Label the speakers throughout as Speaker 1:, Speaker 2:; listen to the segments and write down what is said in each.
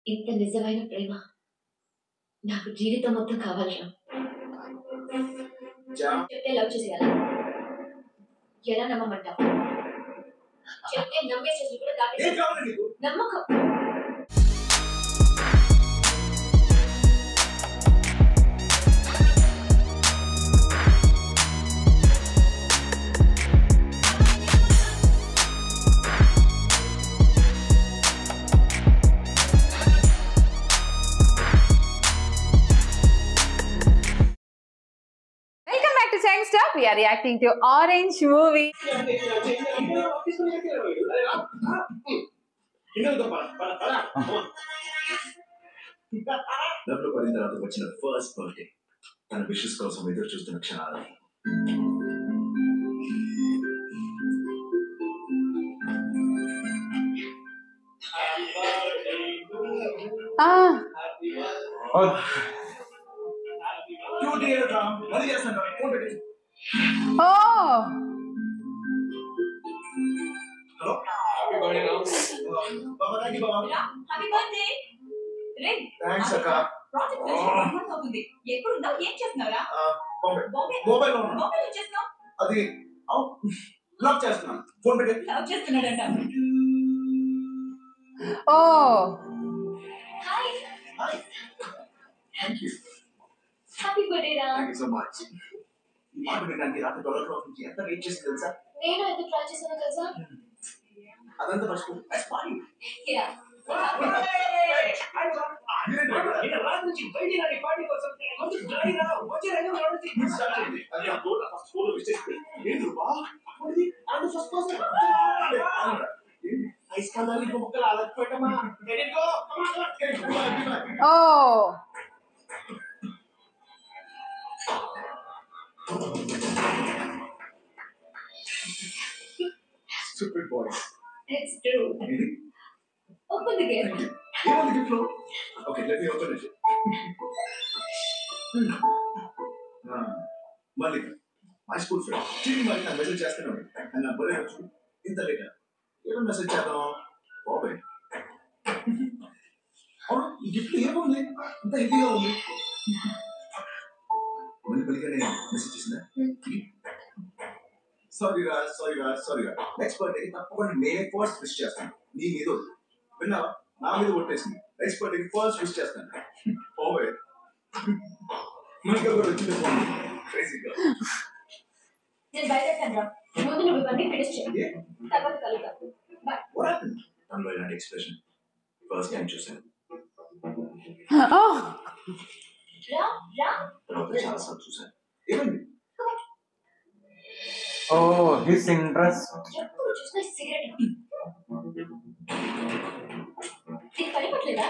Speaker 1: ఇంత నిజమైన ప్రేమ నాకు జీవితం మొత్తం కావాలిరా. చెప్తే లవ్ చేసేయాలా? ఎలా నమ్మమంటావు? చెప్తే నమ్మేసేసి కూడా దాటేసి నమ్మకం.
Speaker 2: We are reacting to Orange movie.
Speaker 3: డబ్బులు పడిన తర్వాత వచ్చిన ఫస్ట్ బర్త్డే తన విషెస్ కోసం ఎదురు చూస్తున్న క్షణాలు.
Speaker 2: Oh.
Speaker 3: Hello. Happy birthday, Ram. Baba, thank you, Baba.
Speaker 1: Happy birthday. Red.
Speaker 3: Thanks, Akka.
Speaker 1: Project finish 1 month అవుతుంది. ఎక్కడ ఉన్నావు? ఏం చేస్తున్నావురా?
Speaker 3: బాంబే లో
Speaker 1: ఏం చేస్తున్నావు?
Speaker 3: అది లవ్ చేస్తున్నాను. ఫోన్ పెట్టి
Speaker 1: లవ్ చేస్తున్నాడంట.
Speaker 2: Oh.
Speaker 1: Hi.
Speaker 3: Hi. Thank you.
Speaker 1: Happy birthday రా.
Speaker 3: Thank you so much. ఈ మాట వినడానికి రాత్రి 12 o'clock నుంచి ఎంత వెయిట్ చేసి తెలుసా?
Speaker 1: నేను ఎంత ట్రై చేశానో తెలుసా?
Speaker 3: అదంతా మర్చిపో. I span
Speaker 1: yeah.
Speaker 2: Oh.
Speaker 3: Stupid boys.
Speaker 1: It's true. Open the gate.
Speaker 3: You want the gift floor? Okay, let me open it. Malik, my school friend. Chini Malik, I message చేస్తున్నాను. And నా birthday రోజు ఇంత late. ఏమో message చేద్దాం. బాబాయ్. అవును, ఈ gift ఏముంది? ఇంత హెవీగా ఉంది. మళ్ళీ పలికనే మెసేజ్ చేసిందా? సారీ రా. నెక్స్ట్ బర్త్డే తప్పకుండా నేనే ఫస్ట్ విష్ చేస్తాను. నీ మీద విన్నావా? నా మీద కొట్టేసింది. నెక్స్ట్ బర్త్డేకి ఫస్ట్ విష్ చేస్తాను. ఓవే ఇంకా కూడా వచ్చింది ఫోన్ క్రేజీగా.
Speaker 1: నేను బయలుదేరుతాను రా. ముందు నువ్వు ఇవన్నీ ఫినిష్ చేయి. తర్వాత కలుద్దాం. బాయ్.
Speaker 3: What happened? తనలో ఇలాంటి ఎక్స్ప్రెషన్ ఫస్ట్ టైం చూసాను.
Speaker 2: Oh.
Speaker 1: రా.
Speaker 3: తర్వాత చాలా సార్లు చూసాను. ఏమైంది?
Speaker 4: Oh, his interest.
Speaker 1: ఎప్పుడు చూసినా సిగరెట్. ఇది పనిపట్లేదా?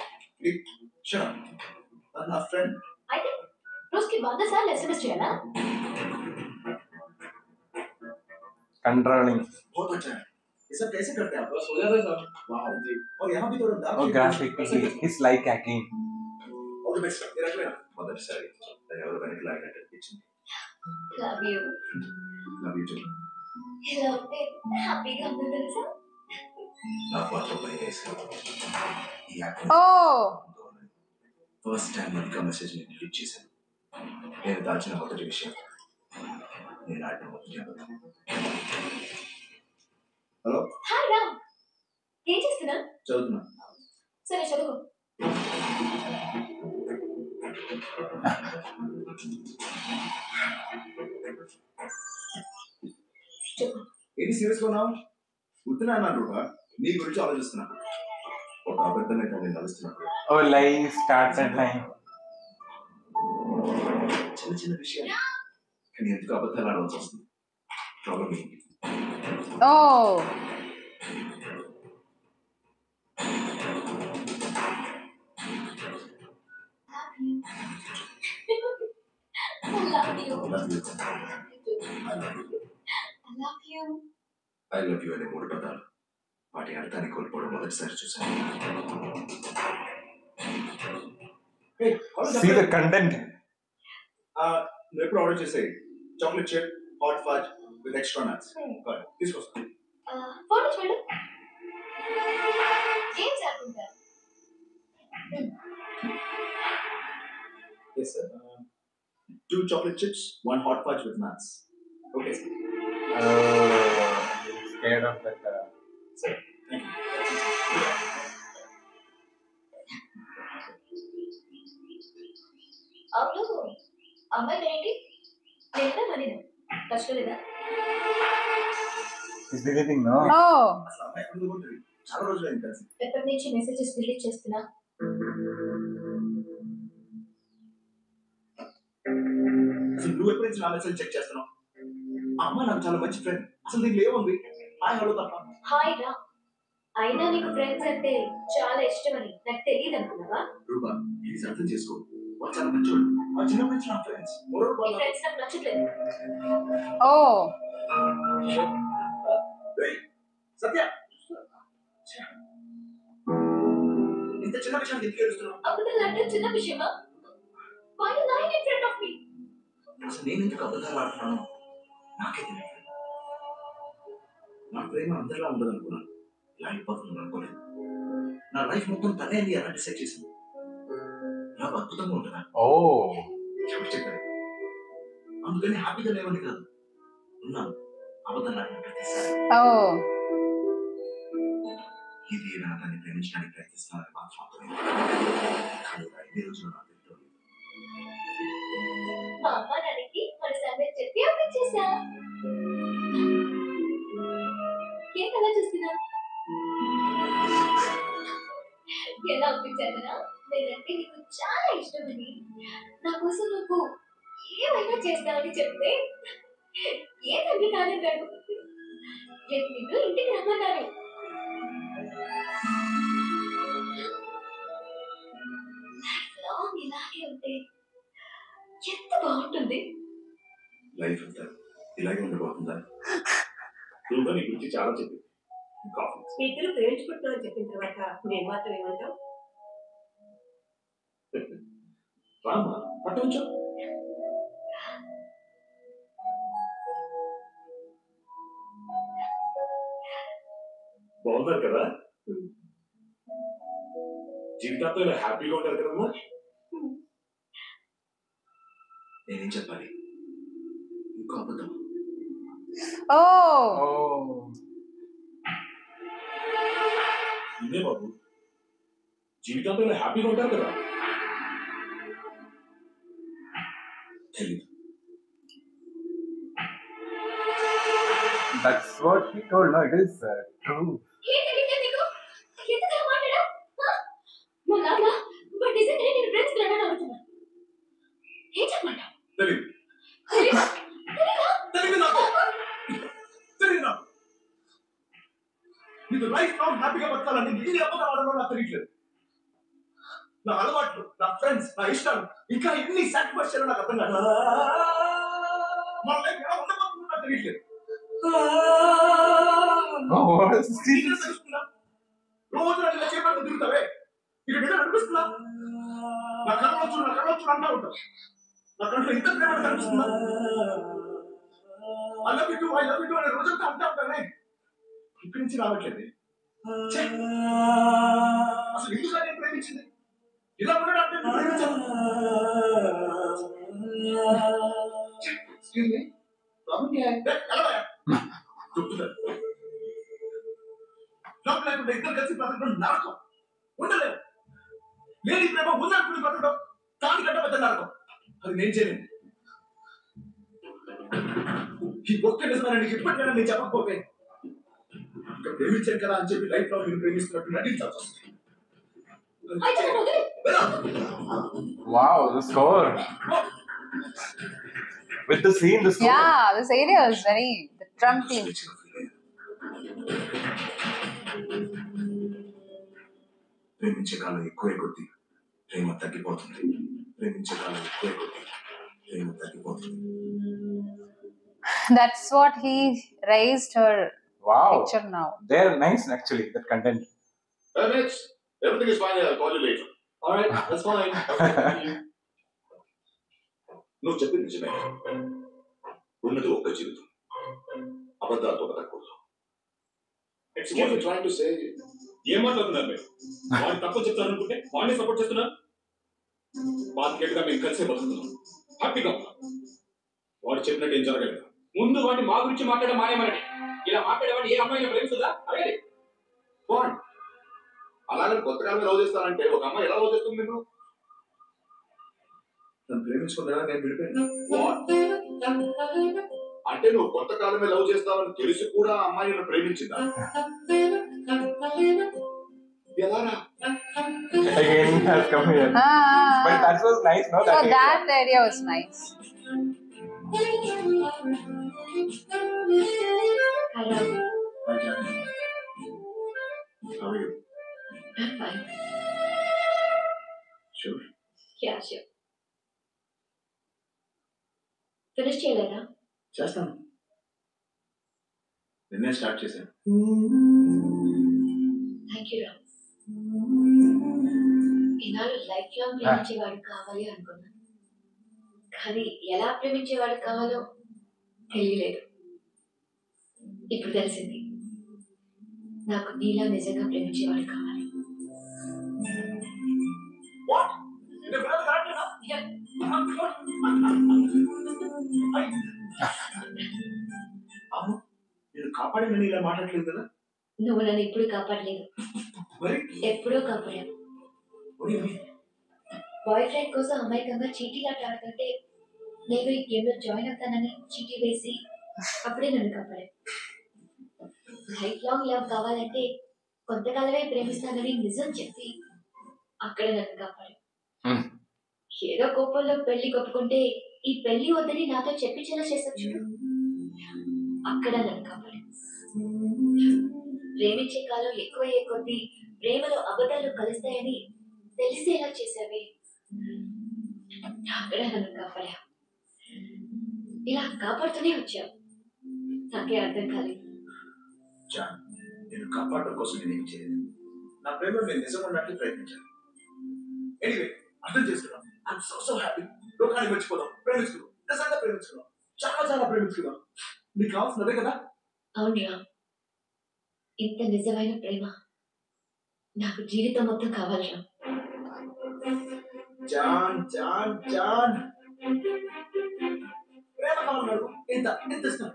Speaker 3: Sure. నా ఫ్రెండ్.
Speaker 1: అయితే రోజుకి 100 సార్లు SMS చేయాలా?
Speaker 4: Controlling.
Speaker 3: बहुत अच्छा है. ये सब कैसे करते हैं आप?
Speaker 5: बस हो जाता है सब.
Speaker 3: वाह जी. और यहाँ भी थोड़ा dark.
Speaker 4: Oh, graphic. He's like hacking.
Speaker 3: All the best. ये रख लेना. మొదటిసారి ఎవరు వెనక్కి లాగినట్టు అనిపించింది.
Speaker 1: Love you.
Speaker 3: Love you too.
Speaker 1: ఇలా ఉంటే హ్యాపీగా ఉంది తెలుసా?
Speaker 3: నాకు మాత్రం భయం వేసింది. ఈ app
Speaker 2: Oh.
Speaker 3: First time Mallika message ని డిలీట్ చేశాను. నేను దాచిన మొదటి విషయం, నేను ఆడిన మొదటి అబద్ధం. హలో.
Speaker 1: హాయ్ రా. ఏం చేస్తున్నా?
Speaker 3: చదువుతున్నా.
Speaker 1: సరే చదువు.
Speaker 3: ఏంటి సీరియస్గా ఉన్నావు? గుర్తున్నా అన్నాను రూపా, నీ గురించి ఆలోచిస్తున్నా. ఒక అబద్ధమే నేను నడుస్తున్నా.
Speaker 4: Oh, lying started lying.
Speaker 3: చిన్న చిన్న విషయాలు కానీ ఎందుకు అబద్ధాలు ఆడవలసి వస్తుంది? ప్రాబ్లం ఏంటి?
Speaker 2: Oh.
Speaker 3: I love you అనే 3 పదాలు వాటి అర్థాన్ని కోల్పోవడం మొదటిసారి చూశాను.
Speaker 4: See the content.
Speaker 3: నువ్వు ఎప్పుడు ఆర్డర్ చేసేది chocolate chip hot phage with extra nuts. తీసుకొస్తాను.
Speaker 1: ఫోన్ చూడు. ఏం జరుగుతుందా?
Speaker 3: Yes, sir. 2 chocolate chips, 1 hot fudge with nuts. Okay, sir.
Speaker 4: Scared of that.
Speaker 3: Sir, thank you.
Speaker 1: అవును అమ్మాయి ఏంటి లేదా మరి కష్టలేదా
Speaker 4: He's deleting, no?
Speaker 2: Oh,
Speaker 3: అసలు అమ్మాయి ఎక్కడ ఉంటుంది? చాలా రోజులైంది కలిసి.
Speaker 1: ఎప్పటి నుంచి మెసేజెస్ డిలీట్ చేస్తున్నా
Speaker 3: అసలు నువ్వు ఎప్పుడు నుంచి నా మెసేజ్ చెక్ చేస్తున్నావు? ఆ అమ్మాయి నాకు చాలా మంచి ఫ్రెండ్. అసలు నీకు ఏముంది? హాయ్ హలో తప్ప.
Speaker 1: హాయ్ రా అయినా నీకు ఫ్రెండ్స్ అంటే చాలా ఇష్టమని నాకు తెలియదు అనుకున్నావా
Speaker 3: రూపా, ప్లీజ్ అర్థం చేసుకో. వాళ్ళు చాలా మంచోళ్ళు. మా చిన్న నుంచి నా ఫ్రెండ్స్. మరో
Speaker 1: నీ ఫ్రెండ్స్ నాకు నచ్చట్లేదు
Speaker 2: oh,
Speaker 3: సత్య, ఇంత చిన్న విషయానికి ఎందుకు ఏడుస్తున్నావు?
Speaker 1: అబద్ధాలు అంటే చిన్న విషయమా Why are you lying in front of me?
Speaker 3: అసలు నేను ఎందుకు అబద్ధాలు ఆడుతున్నాను నాకే తెలియదు. నా ప్రేమ అందరిలా ఉండదు అనుకున్నాను. ఇలా అయిపోతుంది అనుకోలేదు. నా లైఫ్ మొత్తం తనే అని ఎలా డిసైడ్ చేసింది? ఇలా అద్భుతంగా ఉంటుందా?
Speaker 4: Oh.
Speaker 3: ఎవరు చెప్పారు? అందుకని హ్యాపీగా లేవని కాదు, ఉన్నాను అబద్ధాలు ఆడిన ప్రతిసారి.
Speaker 2: oh.
Speaker 3: ఇది నా దాన్ని ప్రేమించడానికి ప్రయత్నిస్తున్నానని మాత్రం అర్థమైంది. కానీ ఒక 5 రోజులు నాకు తెలియదు.
Speaker 1: మా అమ్మ నాన్నకి మన సంగతి చెప్పి ఒప్పించేసా ఏంటి అలా చూస్తున్నా ఎలా ఒప్పించానా నేనంటే నీకు చాలా ఇష్టమని నా కోసం నువ్వు ఏమైనా చేస్తావని చెప్తే ఏదండి కాదన్నాడు నిన్ను ఇంటికి రమ్మన్నాను లాంగ్ ఇలాగే ఉంటే ఎంత బాగుంటుంది
Speaker 3: లైఫ్ అంతా ఇలాగే ఉండబోతుందా? రూపా నీ గురించి చాలా చెప్పింది. కాఫీ.
Speaker 5: మీ ఇద్దరు ప్రేమించుకుంటామని చెప్పిన తర్వాత నేను మాత్రం ఏమంటావు
Speaker 3: రామ్మా, పట్టవచ్చు. బాగున్నారు కదా? జీవితాంతో ఇలా హ్యాపీగా ఉంటారు కదమ్మా? నేనేం చెప్పాలి? ఇంకో అబద్ధం.
Speaker 2: Oh,
Speaker 4: Oh.
Speaker 3: ఇదే బాబు, జీవితాంతో ఇలా హ్యాపీగా ఉంటారు కదా? తెలీదు.
Speaker 4: That's what he told. No, it is true.
Speaker 1: ఏంటి విషయం నీకు ఎందుకు అలా మాట్లాడా మా నాన్న బట్ నిజంగానే నేను ఫ్రెండ్స్ కి వెళ్ళాలని అడుగుతున్నా ఏం చెప్పమంటావు
Speaker 3: తెలీదు.
Speaker 1: తెలీదా? తెలీదా?
Speaker 3: తెలీదు నాకు. తెలీదు నాకు. నీకు లైఫ్ లాంగ్ హ్యాపీగా బతకాలంటే ఇది అబద్ధం ఆడడం నాకు తెలియట్లేదు. నా అలవాట్లు, నా ఫ్రెండ్స్, నా ఇష్టాలు, ఇంకా ఎన్ని సాక్రిఫైస్ చేయాలో నాకు అర్థం కాదు. మన లైఫ్ ఎలా ఉండబోతుందో నాకు తెలియట్లేదు.
Speaker 4: Oh, what is
Speaker 3: నీకు
Speaker 4: this?
Speaker 3: తెలుస్తుందా? రోజు నన్ను ఇలా చేపడుతూ తిరుగుతావే. ఇక్కడ నిజం అనిపిస్తుందా? నా కళ్ళొచ్చు అంటా ఉంటావు. నా కంట్లో ఇంత ప్రేమ కనిపిస్తుందా? I love you too అనే రోజంతా అంటా ఉంటానే. ఇక్కడి నుంచి రావట్లేదు. ఛే! అసలు ఎందుకు నేను ప్రేమించింది? ఇలా ఉండడానికి నేను ప్రేమించాను. Excuse me. Problem क्या है? ఎలా చెప్తున్నాను. లవ్ లేకుండా ఇద్దరు కలిసి బ్రతకడం నరకం. ఉండలేదు. లేని ప్రేమ ఉన్నప్పుడు బ్రతకడం దానికంటే పెద్ద నరకం. అది నేను చేయలేను. ఈ ఒక్క నిజమైన నీకు ఇప్పటికైనా నేను చెప్పకపోతే ఇంకా ప్రేమించాను కదా అని చెప్పి లైఫ్ లో నేను ప్రేమిస్తున్నట్టు నటించాల్సి వస్తుంది.
Speaker 1: అయితే నన్ను వదిలేయ్.
Speaker 4: Wow, the score. With the scene, the score.
Speaker 2: yeah, this area is very the trumping.
Speaker 3: ప్రేమించే కాలం ఎక్కువే కొద్ది ప్రేమ తగ్గిపోతుంది. ప్రేమించే కాలం ఎక్కువే కొద్ది ప్రేమ తగ్గిపోతుంది.
Speaker 2: That's what he raised her
Speaker 4: Wow.
Speaker 2: picture now.
Speaker 4: They're nice actually, that content.
Speaker 3: Hey, Mitch, everything is fine. I'll call you later. All right, that's fine. నువ్వు చెప్పింది నిజమే. ఉన్నది ఒక్క జీవితం. అబద్ధాలతో బతకూడదు. What you're trying to say,
Speaker 6: ఏం మాట్లాడుతున్నారు మీరు? వాడు తక్కువ చెప్తారు అనుకుంటే వాడిని సపోర్ట్ చేస్తున్నారు. బాధ్యతగా మేము కలిసే బతుకుతున్నాం, హ్యాపీగా ఉన్నాం. వాడు చెప్పినట్టు ఏం జరగలేదు. ముందు వాడిని మా గురించి మాట్లాడడం మానేమనండి. ఇలా మాట్లాడేవాడిని ఏ అమ్మాయిని ప్రేమిస్తుందా? అడగండి.
Speaker 3: అలాగే కొత్త కాలంలో లవ్ చేస్తానంటే ఒక అమ్మాయి ఎలా లవ్ చేస్తుంది నేను? నన్ను ప్రేమించుకున్నా నేను విడిపోయాను. అంటే నువ్వు కొత్త కాలమే లవ్ చేస్తావని తెలిసి కూడా ఆ అమ్మాయి నన్ను ప్రేమించిందా? ఎలారా?
Speaker 4: Again, has come here. But that was nice, no?
Speaker 2: So that area was nice.
Speaker 1: Hello.
Speaker 3: Hi, Jackie. How are you?
Speaker 1: I'm fine.
Speaker 3: Sure.
Speaker 1: Yeah, sure. Finish చేయలేదా?
Speaker 3: చేస్తాను. నిన్నే స్టార్ట్ చేశాను.
Speaker 1: Thank you Ram. ఈనాడు లైఫ్ లాంగ్ ప్రేమించేవాడు కావాలి అనుకున్నాను, కానీ ఎలా ప్రేమించేవాడు కావాలో తెలియలేదు. ఇప్పుడు తెలిసింది, నాకు నీలా నిజంగా ప్రేమించేవాడు కావాలి.
Speaker 3: What? ఇది వినోద్ కరెక్టేనా? అవును, నేను కాపాడేమని ఇలా మాట్లాడలేదు కదా?
Speaker 1: నువ్వు నన్ను ఎప్పుడు కాపాడలేదు,
Speaker 3: మరి
Speaker 1: ఎప్పుడో కాపాడావు. బాయ్ ఫ్రెండ్ కోసం అమాయకంగా చీటీలాట ఆడుతుంటే నేను ఈ గేమ్లో జాయిన్ అవుతానని చీటీ వేసి అప్పుడే నన్ను కాపాడావు. లైఫ్ లాంగ్ లవ్ కావాలంటే కొంతకాలమే ప్రేమిస్తానని నిజం చెప్పి అక్కడే నన్ను కాపాడావు. ఏదో కోపంలో పెళ్లి కొట్టుకుంటే ఈ పెళ్లి వద్దని నాతో చెప్పించేలా చేశావు చూడు, అక్కడ నన్ను కాపాడావు. ప్రేమించే కాలం ఎక్కువయ్యే కొద్దీ ప్రేమలో అబద్ధాలు కలుస్తాయని తెలిసేలా చేసావే, అక్కడ నన్ను కాపాడావు. ఇలా కాపాడుతూనే వచ్చావు, నాకే అర్థం కాలేదు.
Speaker 3: జాన్, నేను కాపాడడం కోసం నేనేం చేయలేదు. నా ప్రేమలో నేను నిజం ఉన్నట్టు ప్రయత్నించాను. ఎనీవే, అర్థం చేసుకున్నాం. I'm so happy. లోకాన్ని మర్చిపోదాం, ప్రేమించుకుందాం, నిజంగా ప్రేమించుకుందాం, చాలా చాలా ప్రేమించుకుందాం. నీకు కావాల్సినదే కదా?
Speaker 1: అవును రామ్, ఇంత నిజమైన ప్రేమ నాకు జీవితం మొత్తం కావాలి రామ్.
Speaker 3: జాన్ జాన్ జాన్, ప్రేమ కావాలన్నాడు, ఇంత ఇంత ఇస్తాను.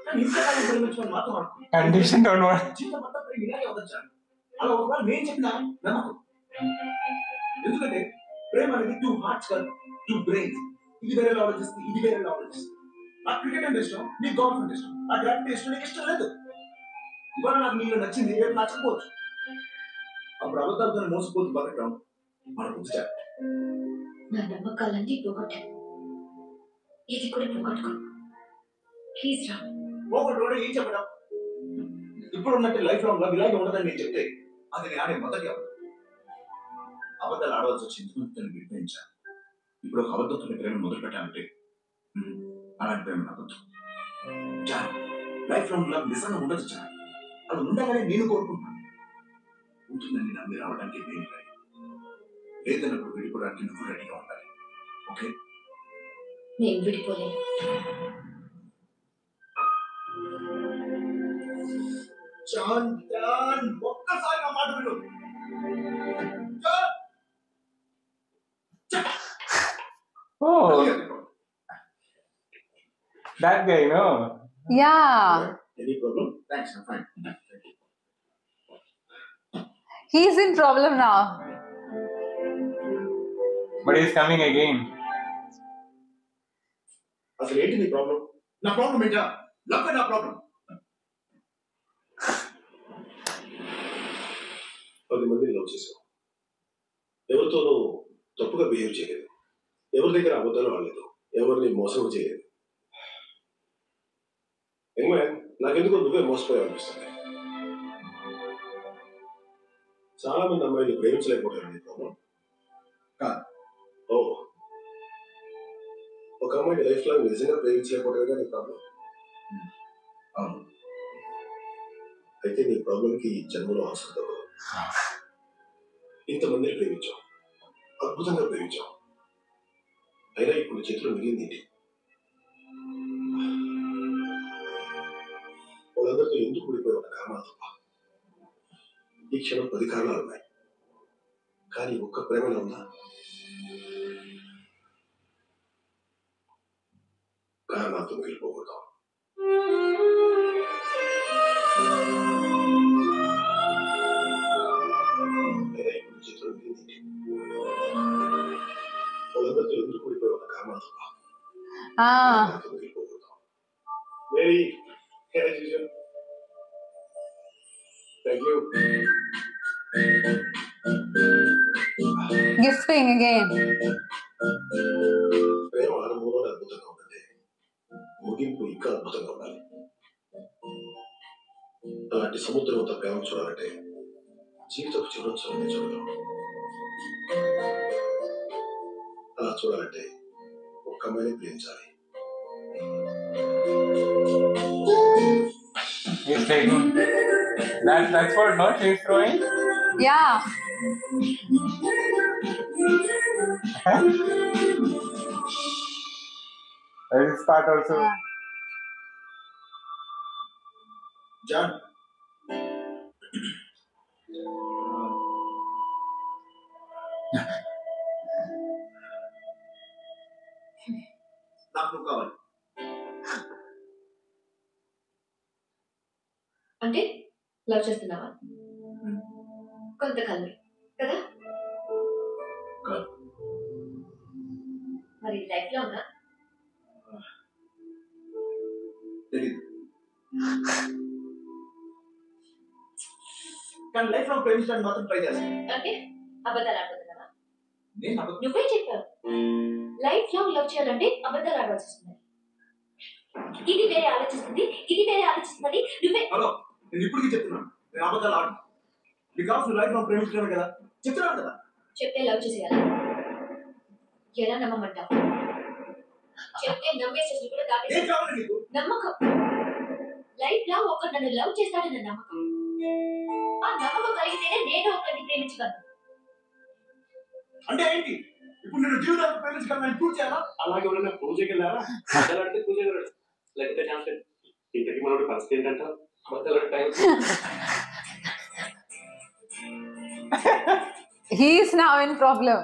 Speaker 3: కానీ ఇంతకాలం ప్రేమించమని మాత్రం అనుకో.
Speaker 4: Condition don't want.
Speaker 3: జీవితం మొత్తం ప్రేమ ఇలాగే అవుతుంది జాన్. అలా ఒకవేళ నేను చెప్పినా నమ్మకు. ఎందుకంటే ప్రేమ అనేది 2 hearts కాదు, 2 brains. ఇది వేరే ఆలోచిస్తుంది, ఇది వేరే ఆలోచిస్తుంది. నాకు క్రికెట్ అంటే ఇష్టం, నీకు గోల్ఫ్ అంటే ఇష్టం, నాకు గ్రాఫిటీ ఇష్టం, నీకు ఇష్టం లేదు. ఇవాళ నాకు నీళ్ళు నచ్చింది, రేపు నచ్చకపోవచ్చు. అప్పుడు అబద్ధాలతో మోసపోతూ బతకడం మన బుద్ధి.
Speaker 1: నా నమ్మకాలన్నీ పోగొట్టాను, ఇది కూడా పోగొట్టుకో ప్లీజ్ రామ్.
Speaker 3: పోగొట్టుకోవడం ఏం చెప్పడం? ఇప్పుడు ఉన్నట్టు లైఫ్ లాంగ్ లవ్ ఇలాగే ఉండదని నేను చెప్తే అది నేను ఆడే మొదటి అబద్ధం. అబద్ధాలు ఆడవలసి వచ్చింది, తను విడిపించాను. ఇప్పుడు ఒక అబద్ధంతో ప్రేమ మొదలు పెట్టాలంటే అలాంటి ప్రేమ అబద్ధం. జాన్, లైఫ్ లాంగ్ లవ్ నిజంగా ఉండదు జాన్. అది ఉండగానే నేను కోరుకుంటున్నాను. ఉంటుందని నమ్మి రావడానికి నేను రెడీ, లేదన్నప్పుడు విడిపోవడానికి నువ్వు రెడీగా ఉండాలి. ఓకే?
Speaker 1: నేను విడిపోలేను.
Speaker 3: జాన్ జాన్, ఒక్కసారి నా మాట విను. John!
Speaker 4: Oh, that guy, no?
Speaker 2: Yeah,
Speaker 3: Any problem? Thanks, I'm fine.
Speaker 2: he's in problem now.
Speaker 4: But he's coming again.
Speaker 3: అసలు ఏంటి నీ ప్రాబ్లం? నా ప్రాబ్లం ఏంటా? లవ్ నా ప్రాబ్లం. 10 మందిని లవ్ చేసావు, ఎవరితోనూ తప్పుగా బిహేవ్ చేయలేదు, ఎవరి దగ్గర అబద్ధాలు ఆడలేదు, ఎవరిని మోసం చేయలేదు. ఏమే, నాకెందుకు నువ్వే మోసపోయావు అనిపిస్తుంది. చాలా మంది అమ్మాయిలు ప్రేమించలేకపోయారు నీ ప్రాబ్లం కాదు. ఓ, ఒక అమ్మాయిని లైఫ్ లాంగ్ నిజంగా ప్రేమించలేకపోవడం నీ ప్రాబ్లం. అవును, అయితే నీ ప్రాబ్లంకి జన్మలో అవసరం తగ్గదు. ఇంతమందిని ప్రేమించావు, అద్భుతంగా ప్రేమించావు, అయినా ఇప్పుడు చేతిలో మిగిలింది ఏంటి? వాళ్ళందరితో ఎందుకు విడిపోయి ఉన్న కారణాలు తప్ప. ఈ క్షణం 10 కారణాలు ఉన్నాయి, కానీ ఒక్క ప్రేమలో ఉందా? కారణాలతో మిగిలిపోకూడదు. చిత్రం పొలంగతులు ఎందుకు కూడిపోయి ఉన్న కారణాలతో మిగిలిపోకూడదు. Very thank you.
Speaker 2: Gifting again.
Speaker 3: ప్రేమ అనుభవంలో అద్భుతంగా ఉంటుంది, ముగింపు ఇంకా అద్భుతంగా ఉండాలి. అలాంటి సముద్రంతో ప్రేమ చూడాలంటే జీవితం చివరొచ్చాలని చూడగలం. అలా చూడాలంటే ఒక్క అమ్మాయిని ప్రేమించాలి.
Speaker 4: He's taking. That's what, no? She's throwing?
Speaker 2: Yeah.
Speaker 4: This part also.
Speaker 3: John, నాకు నువ్వు కావాలి.
Speaker 1: అంటే లవ్ చేస్తున్నావా? కొంతకాలం కదా. మరి లైఫ్ లో ఉన్నా
Speaker 3: తెలీదు, కానీ లైఫ్ లో ప్రేమించడానికి మాత్రం ట్రై చేస్తాను.
Speaker 1: అంటే అబద్ధాలు ఆడుతున్నావా?
Speaker 3: నేను అబద్ధం.
Speaker 1: నువ్వే చెప్పావు లైఫ్ లో లవ్ చేయాలంటే అబద్ధాలు ఆడవలసి వస్తుంది. ఇది వేరే ఆలోచిస్తుంది, ఇది వేరే ఆలోచిస్తుంది. నువ్వే
Speaker 3: హలో, నేను ఇప్పటికీ చెప్తున్నాను, నేను అబద్ధాలు ఆడు. బికాస్ నువ్వు లైఫ్ లో ప్రేమించలేను కదా, చెప్తున్నాను కదా.
Speaker 1: చెప్తే లవ్ చేసేయాలి. ఎలా నమ్మమంటావు? చెప్తే నమ్మేసేసి కూడా
Speaker 3: ఏం
Speaker 1: దాటేసి
Speaker 3: కావాలి నీకు?
Speaker 1: నమ్మకం. లైఫ్ లో ఒకరు నన్ను లవ్ చేస్తాడన్న నమ్మకం. ఆ నమ్మకం కలిగితేనే నేను ఒకరిని ప్రేమించగలను.
Speaker 3: అంటే ఏంటి? ఇప్పుడు నేను జీవితాన్ని ప్రేమించగలను ప్రూవ్ చేయాలా?
Speaker 6: అలాగే ఎవరైనా పూజ చేయగలరా? అంటే పూజ చేయగలడు, లేకపోతే ఛాన్స్ లేదు. ఇంతకీ మనోడి పరిస్థితి ఏంటంటే time.
Speaker 2: He is now in problem.